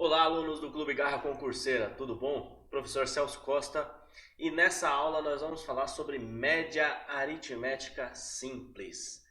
Olá, alunos do Clube Garra Concurseira, tudo bom? Professor Celso Costa, e nessa aula nós vamos falar sobre média aritmética simples.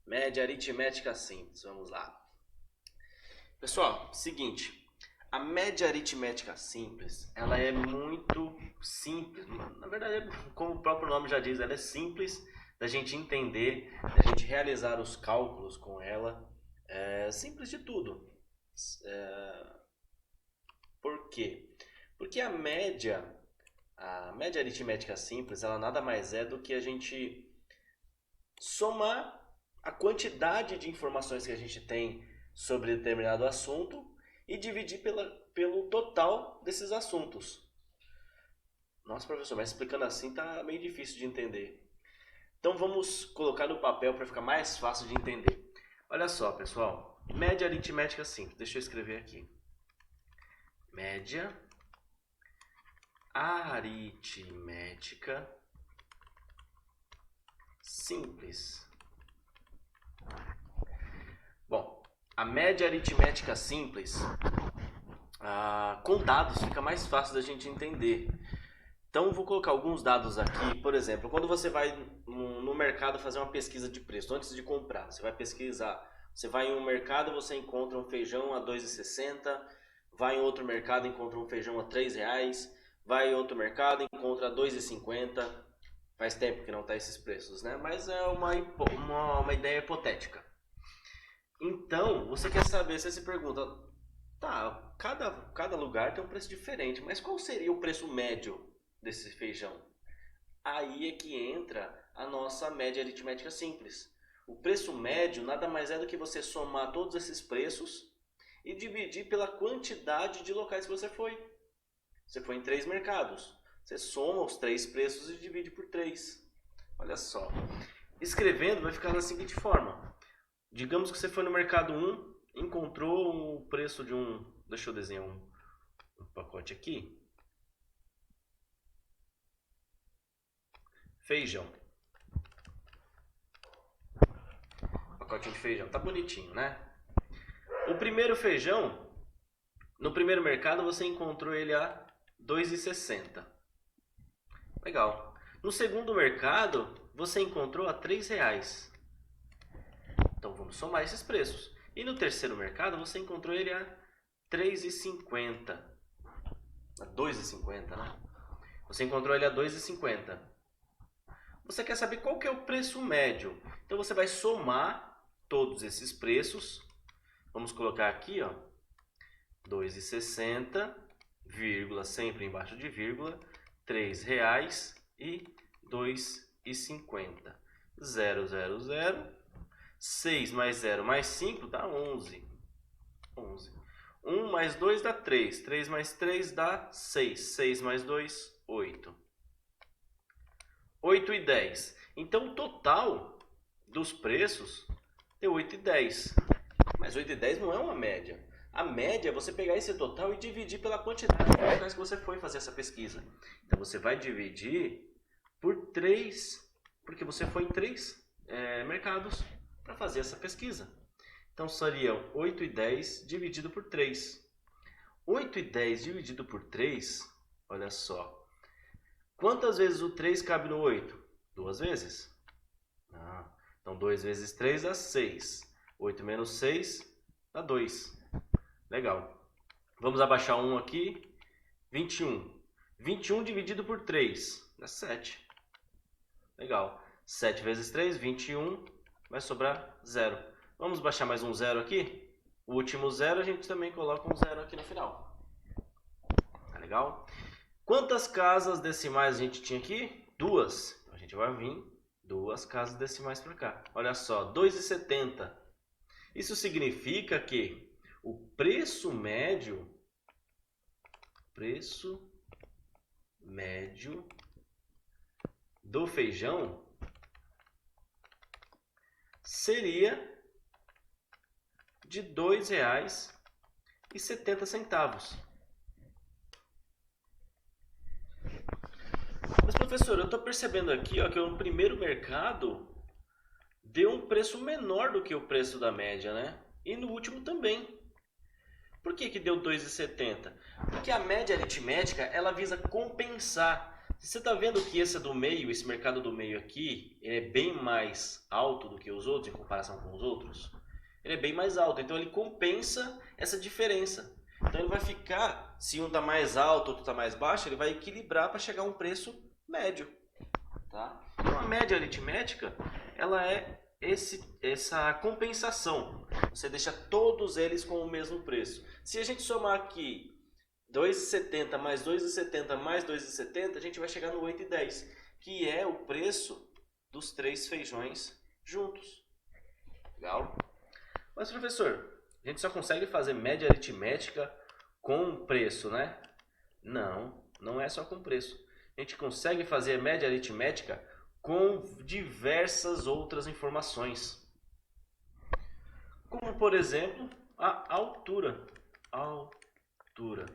Média aritmética simples, vamos lá. Pessoal, seguinte, a média aritmética simples, ela é muito simples. Na verdade, como o próprio nome já diz, ela é simples da gente entender, da gente realizar os cálculos com ela. É simples de tudo. Por quê? Porque a média aritmética simples, ela nada mais é do que a gente somar a quantidade de informações que a gente tem sobre determinado assunto e dividir pelo total desses assuntos. Nossa, professor, mas explicando assim tá meio difícil de entender. Então vamos colocar no papel para ficar mais fácil de entender. Olha só, pessoal, média aritmética simples. Deixa eu escrever aqui. Média aritmética simples. Bom, a média aritmética simples, com dados fica mais fácil da gente entender. Então, vou colocar alguns dados aqui. Por exemplo, quando você vai no mercado fazer uma pesquisa de preço, antes de comprar, você vai pesquisar. Você vai em um mercado, você encontra um feijão a R$ 2,60. Vai em outro mercado, encontra um feijão a R$ 3. Vai em outro mercado, encontra R$ 2,50. Faz tempo que não está esses preços, né? Mas é uma ideia hipotética. Então, você quer saber, você se pergunta, tá, cada lugar tem um preço diferente, mas qual seria o preço médio desse feijão? Aí é que entra a nossa média aritmética simples. O preço médio nada mais é do que você somar todos esses preços e dividir pela quantidade de locais que você foi. Você foi em 3 mercados. Você soma os 3 preços e divide por 3. Olha só. Escrevendo vai ficar da seguinte forma. Digamos que você foi no mercado 1, encontrou o preço de um... Deixa eu desenhar um pacote aqui. Feijão. Pacotinho de feijão. Tá bonitinho, né? O primeiro feijão, no primeiro mercado você encontrou ele a R$ 2,60. Legal. No segundo mercado, você encontrou a R$ 3. Então vamos somar esses preços. E no terceiro mercado, você encontrou ele a R$ 3,50. A R$ 2,50, né? Você encontrou ele a R$ 2,50. Você quer saber qual que é o preço médio. Então você vai somar todos esses preços. Vamos colocar aqui, ó, 2,60, vírgula, sempre embaixo de vírgula, R$ 3 e 2,50. 0, 0, 0. 6 mais 0 mais 5 dá 11. 1 mais 2 dá 3. 3 mais 3 dá 6. 6 mais 2, 8. 8 e 10. Então o total dos preços é 8 e 10. Mas 8 e 10 não é uma média. A média é você pegar esse total e dividir pela quantidade de locais que você foi fazer essa pesquisa. Então você vai dividir por 3, porque você foi em 3 mercados para fazer essa pesquisa. Então seriam 8 e 10 dividido por 3. 8 e 10 dividido por 3, olha só. Quantas vezes o 3 cabe no 8? 2 vezes. Então 2 vezes 3 dá 6. 8 menos 6 dá 2. Legal. Vamos abaixar 1 aqui. 21. 21 dividido por 3 dá 7. Legal. 7 vezes 3, 21. Vai sobrar 0. Vamos baixar mais um 0 aqui. O último 0 a gente também coloca um 0 aqui no final. Tá legal? Quantas casas decimais a gente tinha aqui? 2. Então a gente vai vir 2 casas decimais para cá. Olha só, 2,70. Isso significa que o preço médio do feijão seria de R$ 2,70. Mas professor, eu estou percebendo aqui, ó, que o primeiro mercado deu um preço menor do que o preço da média, né? E no último também. Por Por que deu 2,70? Porque a média aritmética, ela visa compensar. Você está vendo que esse do meio, esse mercado do meio aqui, ele é bem mais alto do que os outros, em comparação com os outros? Ele é bem mais alto, então ele compensa essa diferença. Então ele vai ficar, se um está mais alto, outro está mais baixo, ele vai equilibrar para chegar a um preço médio. Tá? Então a média aritmética, ela é essa compensação. Você deixa todos eles com o mesmo preço. Se a gente somar aqui 2,70 mais 2,70 mais 2,70, a gente vai chegar no 8,10, que é o preço dos 3 feijões juntos. Legal? Mas, professor, a gente só consegue fazer média aritmética com preço, né? Não, não é só com preço. A gente consegue fazer média aritmética com diversas outras informações. Como, por exemplo, a altura. Altura.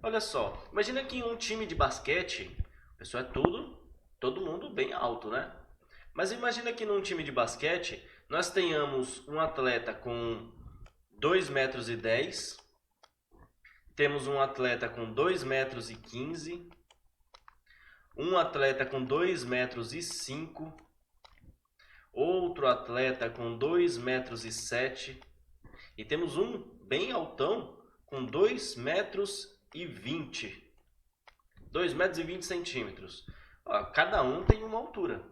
Olha só, imagina que em um time de basquete, o pessoal é todo mundo bem alto, né? Mas imagina que num time de basquete, nós tenhamos um atleta com 2,10 metros, temos um atleta com 2,15 metros, um atleta com 2,05 metros, outro atleta com 2,07 metros e temos um bem altão com 2,20 metros. 2,20 metros. Ó, cada um tem uma altura.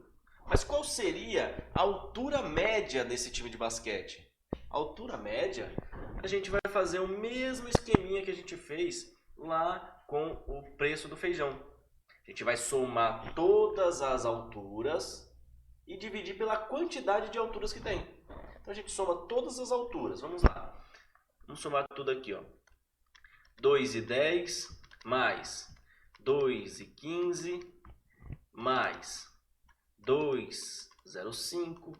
Mas qual seria a altura média desse time de basquete? A altura média, a gente vai fazer o mesmo esqueminha que a gente fez lá com o preço do feijão. A gente vai somar todas as alturas e dividir pela quantidade de alturas que tem. Então a gente soma todas as alturas. Vamos lá. Vamos somar tudo aqui, ó. 2,10 mais 2,15 mais 2,05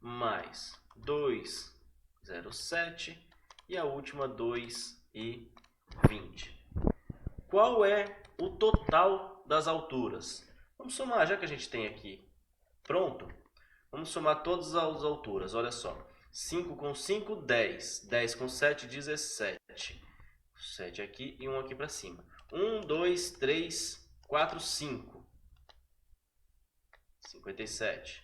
mais 2,07 e a última 2,20. Qual é o total das alturas? Vamos somar, já que a gente tem aqui pronto. Vamos somar todas as alturas. Olha só. 5 com 5, 10. 10 com 7, 17. 7 aqui e 1 aqui para cima. 1, 2, 3, 4, 5. 57.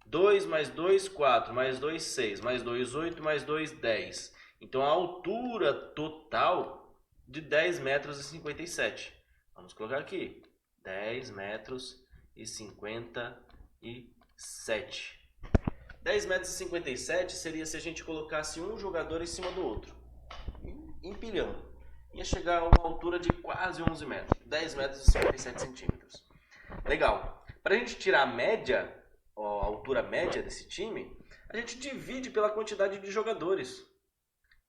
2 mais 2, 4. Mais 2, 6. Mais 2, 8. Mais 2, 10. Então a altura total de 10 metros e 57. Vamos colocar aqui. 10 metros e 57. 10 metros e 57 seria se a gente colocasse um jogador em cima do outro. Empilhando. Ia chegar a uma altura de quase 11 metros. 10 metros e 57 centímetros. Legal. Para a gente tirar a média, a altura média desse time, a gente divide pela quantidade de jogadores.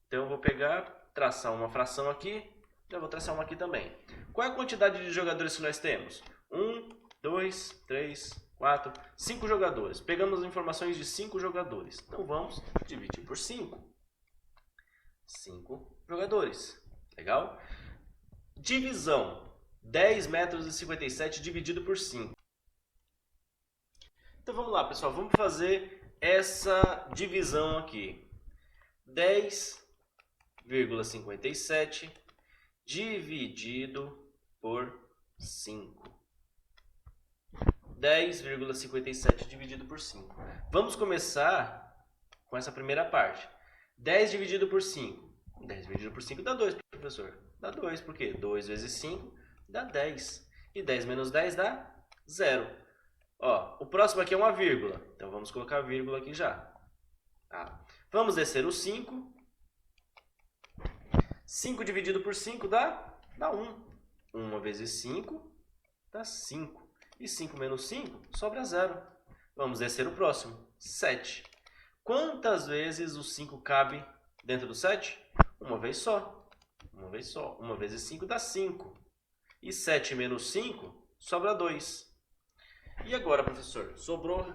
Então eu vou pegar, traçar uma fração aqui, já vou traçar uma aqui também. Qual é a quantidade de jogadores que nós temos? 1, 2, 3, 4, 5 jogadores. Pegamos as informações de 5 jogadores. Então vamos dividir por 5. 5 jogadores. Legal? Divisão. 10 metros e 57 dividido por 5. Então vamos lá, pessoal. Vamos fazer essa divisão aqui. 10,57 dividido por 5. 10,57 dividido por 5. Vamos começar com essa primeira parte. 10 dividido por 5. 10 dividido por 5 dá 2, professor. Dá 2, por quê? 2 vezes 5 dá 10. E 10 menos 10 dá 0. Ó, o próximo aqui é uma vírgula. Então vamos colocar a vírgula aqui já. Tá. Vamos descer o 5. 5 dividido por 5 dá 1. 1 vezes 5 dá 5. E 5 menos 5 sobra 0. Vamos descer o próximo. 7. Quantas vezes o 5 cabe dentro do 7? Uma vez só. Uma vez só. 1 vezes 5 dá 5. E 7 menos 5 sobra 2. E agora, professor? Sobrou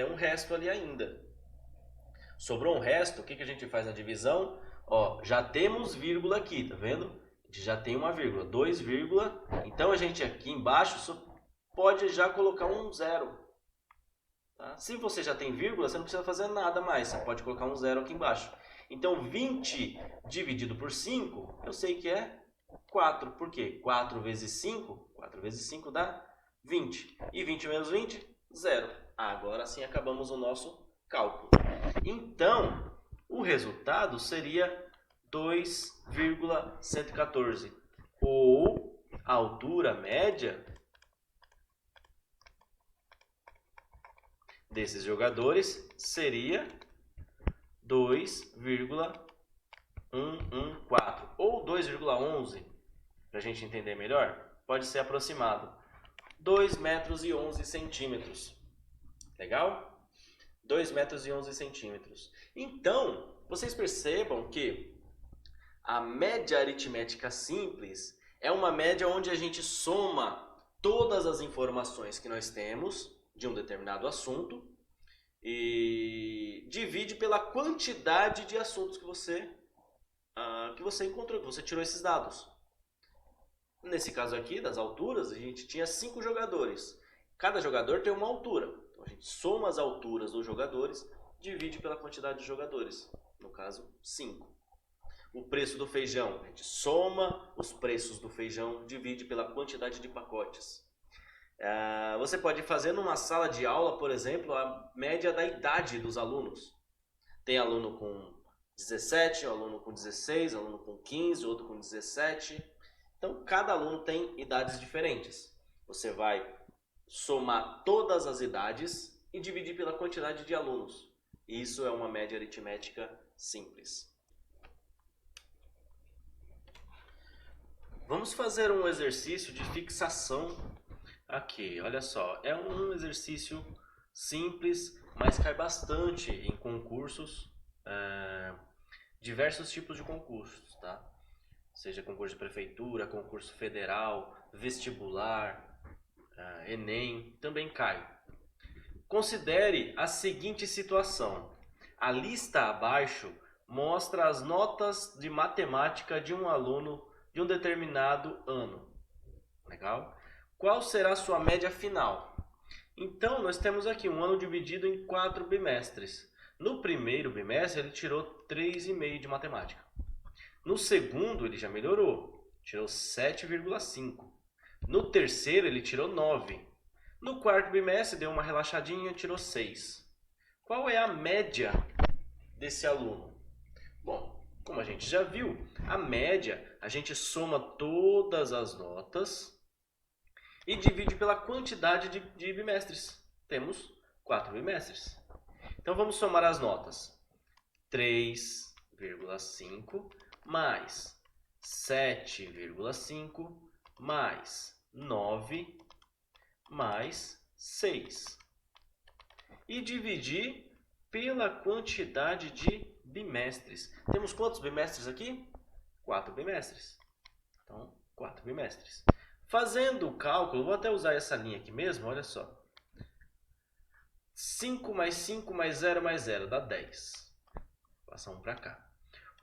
um resto ali ainda. Sobrou um resto, o que a gente faz na divisão? Ó, já temos vírgula aqui, tá vendo? A gente já tem uma vírgula. 2 vírgula. Então a gente aqui embaixo pode já colocar um 0. Tá? Se você já tem vírgula, você não precisa fazer nada mais. Você pode colocar um 0 aqui embaixo. Então, 20 dividido por 5, eu sei que é 4. Por quê? 4 vezes 5, 4 vezes 5 dá 20. E 20 menos 20, 0. Agora sim acabamos o nosso cálculo. Então, o resultado seria 2,114. Ou a altura média desses jogadores seria 2,114 ou 2,11, para a gente entender melhor, pode ser aproximado. 2 metros e 11 centímetros. Legal? 2 metros e 11 centímetros. Então, vocês percebam que a média aritmética simples é uma média onde a gente soma todas as informações que nós temos de um determinado assunto e divide pela quantidade de assuntos que você encontrou, que você tirou esses dados. Nesse caso aqui, das alturas, a gente tinha 5 jogadores. Cada jogador tem uma altura. Então a gente soma as alturas dos jogadores, divide pela quantidade de jogadores. No caso, 5. O preço do feijão, a gente soma os preços do feijão, divide pela quantidade de pacotes. Você pode fazer numa sala de aula, por exemplo, a média da idade dos alunos. Tem aluno com 17, aluno com 16, aluno com 15, outro com 17. Então, cada aluno tem idades diferentes. Você vai somar todas as idades e dividir pela quantidade de alunos. Isso é uma média aritmética simples. Vamos fazer um exercício de fixação aqui. Olha só, é um exercício simples, mas cai bastante em concursos, diversos tipos de concursos, tá? Seja concurso de prefeitura, concurso federal, vestibular, Enem, também cai. Considere a seguinte situação. A lista abaixo mostra as notas de matemática de um aluno de um determinado ano. Legal? Qual será a sua média final? Então, nós temos aqui um ano dividido em 4 bimestres. No primeiro bimestre, ele tirou 3,5 de matemática. No segundo, ele já melhorou, tirou 7,5. No terceiro, ele tirou 9. No quarto bimestre, deu uma relaxadinha, tirou 6. Qual é a média desse aluno? Bom, como a gente já viu, a média, a gente soma todas as notas e divide pela quantidade de bimestres. Temos 4 bimestres. Então, vamos somar as notas. 3,5 mais 7,5 mais 9 mais 6. E dividir pela quantidade de bimestres. Temos quantos bimestres aqui? 4 bimestres. Então, 4 bimestres. Fazendo o cálculo, vou até usar essa linha aqui mesmo, olha só. 5 mais 5 mais 0 mais 0 dá 10. Vou passar um para cá.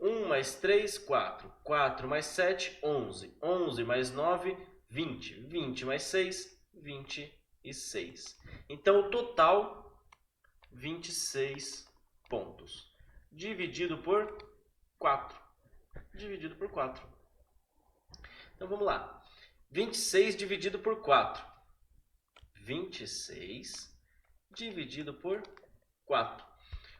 1 mais 3, 4. 4 mais 7, 11. 11 mais 9, 20. 20 mais 6, 26. Então, o total, 26 pontos. Dividido por 4. Dividido por 4. Então, vamos lá. 26 dividido por 4. 26 dividido por 4.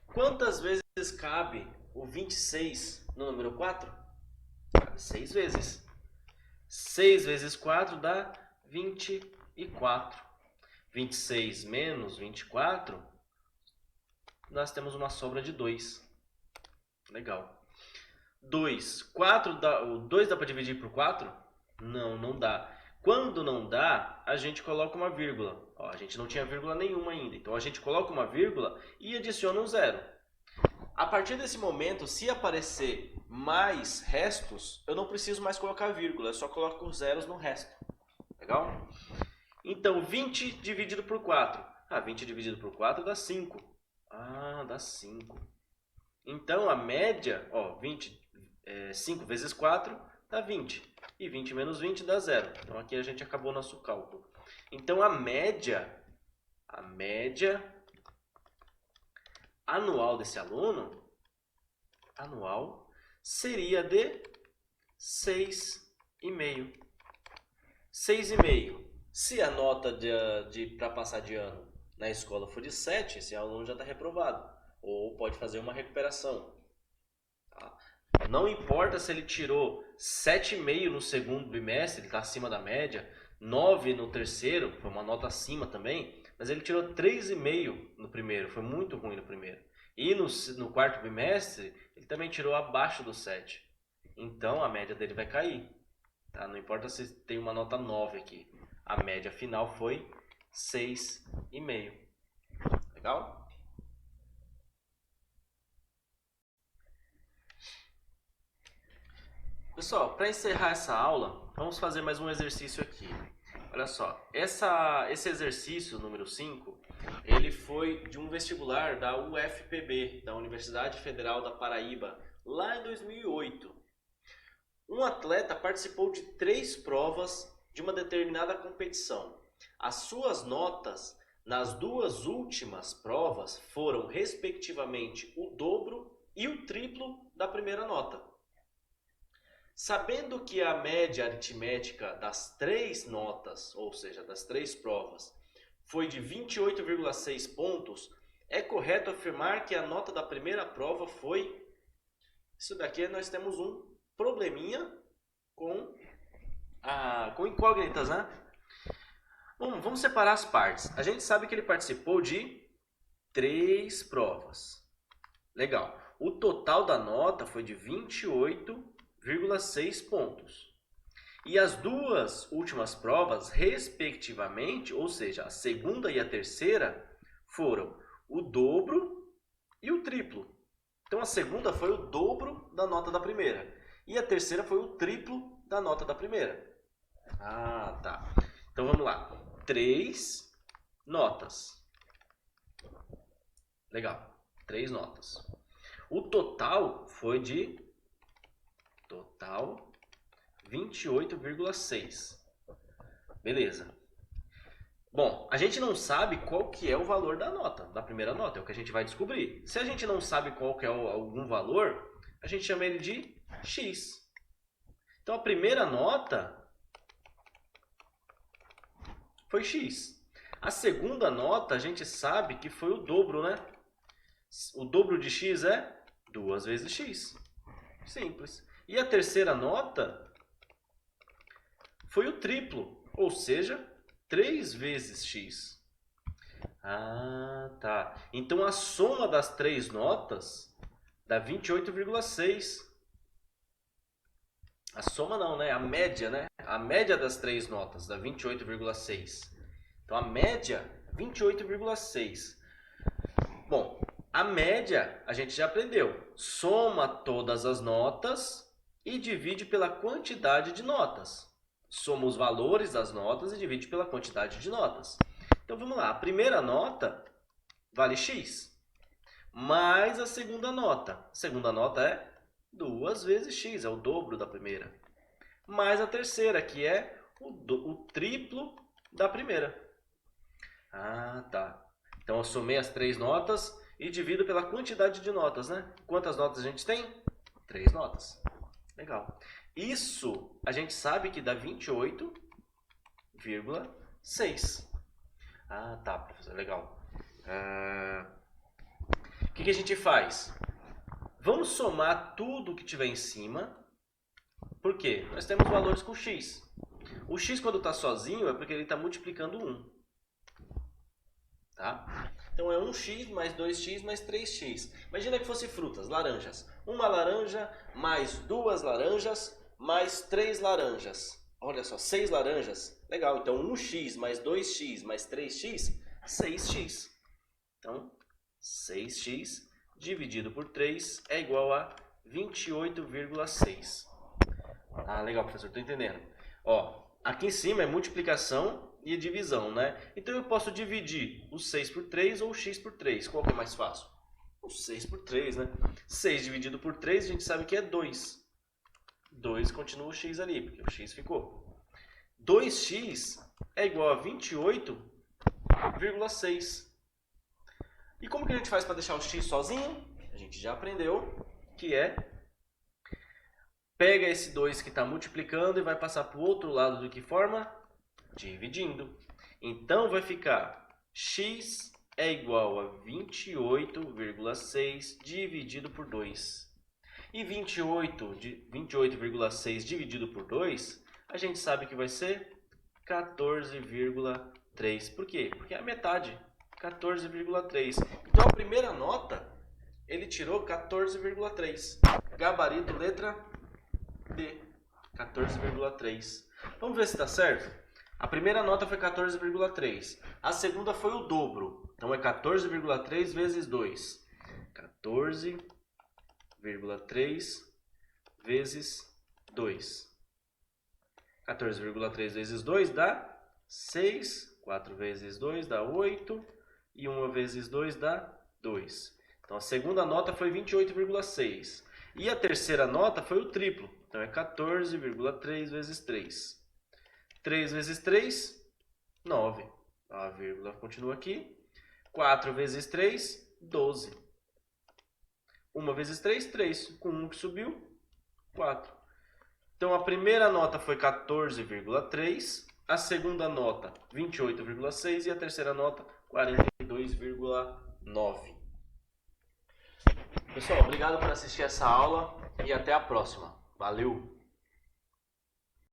Quantas vezes cabe o 26 no número 4? Cabe 6 vezes. 6 vezes 4 dá 24. 26 menos 24, nós temos uma sobra de 2. Legal. 2. 4 dá, o 2 dá para dividir por 4? Não, não dá. Quando não dá, a gente coloca uma vírgula. Ó, a gente não tinha vírgula nenhuma ainda. Então, a gente coloca uma vírgula e adiciona um 0. A partir desse momento, se aparecer mais restos, eu não preciso mais colocar vírgula. Eu só coloco os zeros no resto. Legal? Então, 20 dividido por 4. 20 dividido por 4 dá 5. Dá 5. Então, a média, 5 vezes 4 dá 20. E 20 menos 20 dá 0. Então, aqui a gente acabou o nosso cálculo. Então, a média anual desse aluno anual seria de 6,5. 6,5. Se a nota para passar de ano na escola for de 7, esse aluno já está reprovado. Ou pode fazer uma recuperação. Tá? Não importa se ele tirou 7,5 no segundo bimestre, ele está acima da média, 9 no terceiro, foi uma nota acima também, mas ele tirou 3,5 no primeiro, foi muito ruim no primeiro. E no quarto bimestre, ele também tirou abaixo do 7. Então a média dele vai cair. Tá? Não importa se tem uma nota 9 aqui. A média final foi 6,5. Legal? Pessoal, para encerrar essa aula, vamos fazer mais um exercício aqui. Olha só, esse exercício número 5, ele foi de um vestibular da UFPB, da Universidade Federal da Paraíba, lá em 2008. Um atleta participou de 3 provas de uma determinada competição. As suas notas nas 2 últimas provas foram, respectivamente, o dobro e o triplo da primeira nota. Sabendo que a média aritmética das 3 notas, ou seja, das 3 provas, foi de 28,6 pontos, é correto afirmar que a nota da primeira prova foi... Isso daqui nós temos um probleminha com incógnitas, né? Bom, vamos separar as partes. A gente sabe que ele participou de 3 provas. Legal. O total da nota foi de 28,6 pontos. E as 2 últimas provas, respectivamente, ou seja, a segunda e a terceira, foram o dobro e o triplo. Então a segunda foi o dobro da nota da primeira. E a terceira foi o triplo da nota da primeira. Ah, tá. Então vamos lá. 3 notas. Legal. 3 notas. O total foi de 28,6. Beleza. Bom, a gente não sabe qual que é o valor da nota, da primeira nota. É o que a gente vai descobrir. Se a gente não sabe qual que é algum valor, a gente chama ele de X. Então a primeira nota foi X. A segunda nota a gente sabe que foi o dobro, né? O dobro de X é 2 vezes X. Simples. E a terceira nota foi o triplo, ou seja, 3 vezes X. Ah, tá. Então a soma das 3 notas dá 28,6. A soma não, né? A média, né? A média das 3 notas dá 28,6. Então a média, 28,6. Bom, a média a gente já aprendeu. Soma todas as notas e divide pela quantidade de notas. Soma os valores das notas e divide pela quantidade de notas. Então vamos lá. A primeira nota vale X. Mais a segunda nota. A segunda nota é 2 vezes X, é o dobro da primeira. Mais a terceira, que é o triplo da primeira. Ah, tá. Então eu somei as 3 notas e divido pela quantidade de notas, né? Quantas notas a gente tem? 3 notas. Legal. Isso a gente sabe que dá 28,6. Ah, tá, professor. Legal. O que a gente faz? Vamos somar tudo que tiver em cima. Por quê? Nós temos valores com x. O x, quando está sozinho, é porque ele está multiplicando 1. Tá? Então é 1x mais 2x mais 3x. Imagina que fosse frutas, laranjas. Uma laranja mais 2 laranjas mais 3 laranjas. Olha só, 6 laranjas. Legal, então 1x mais 2x mais 3x, 6x. Então, 6x dividido por 3 é igual a 28,6. Ah, legal, professor, estou entendendo. Ó, aqui em cima é multiplicação e divisão, né? Então eu posso dividir o 6 por 3 ou o x por 3. Qual que é mais fácil? O 6 por 3, né? 6 dividido por 3 a gente sabe que é 2. 2 continua o x ali, porque o x ficou. 2x é igual a 28,6. E como que a gente faz para deixar o x sozinho? A gente já aprendeu que é pega esse 2 que está multiplicando e vai passar para o outro lado de que forma? Dividindo. Então vai ficar x é igual a 28,6 dividido por 2. E 28,6 dividido por 2, a gente sabe que vai ser 14,3. Por quê? Porque é a metade. 14,3. Então a primeira nota, ele tirou 14,3. Gabarito, letra D. 14,3. Vamos ver se está certo? A primeira nota foi 14,3. A segunda foi o dobro. Então é 14,3 vezes 2. 14,3 vezes 2. 14,3 vezes 2 dá 6. 4 vezes 2 dá 8. E 1 vezes 2 dá 2. Então a segunda nota foi 28,6. E a terceira nota foi o triplo. Então é 14,3 vezes 3. 3 vezes 3, 9. A vírgula continua aqui. 4 vezes 3, 12. 1 vezes 3, 3. Com 1 que subiu, 4. Então a primeira nota foi 14,3. A segunda nota, 28,6. E a terceira nota, 42,9. Pessoal, obrigado por assistir essa aula e até a próxima. Valeu!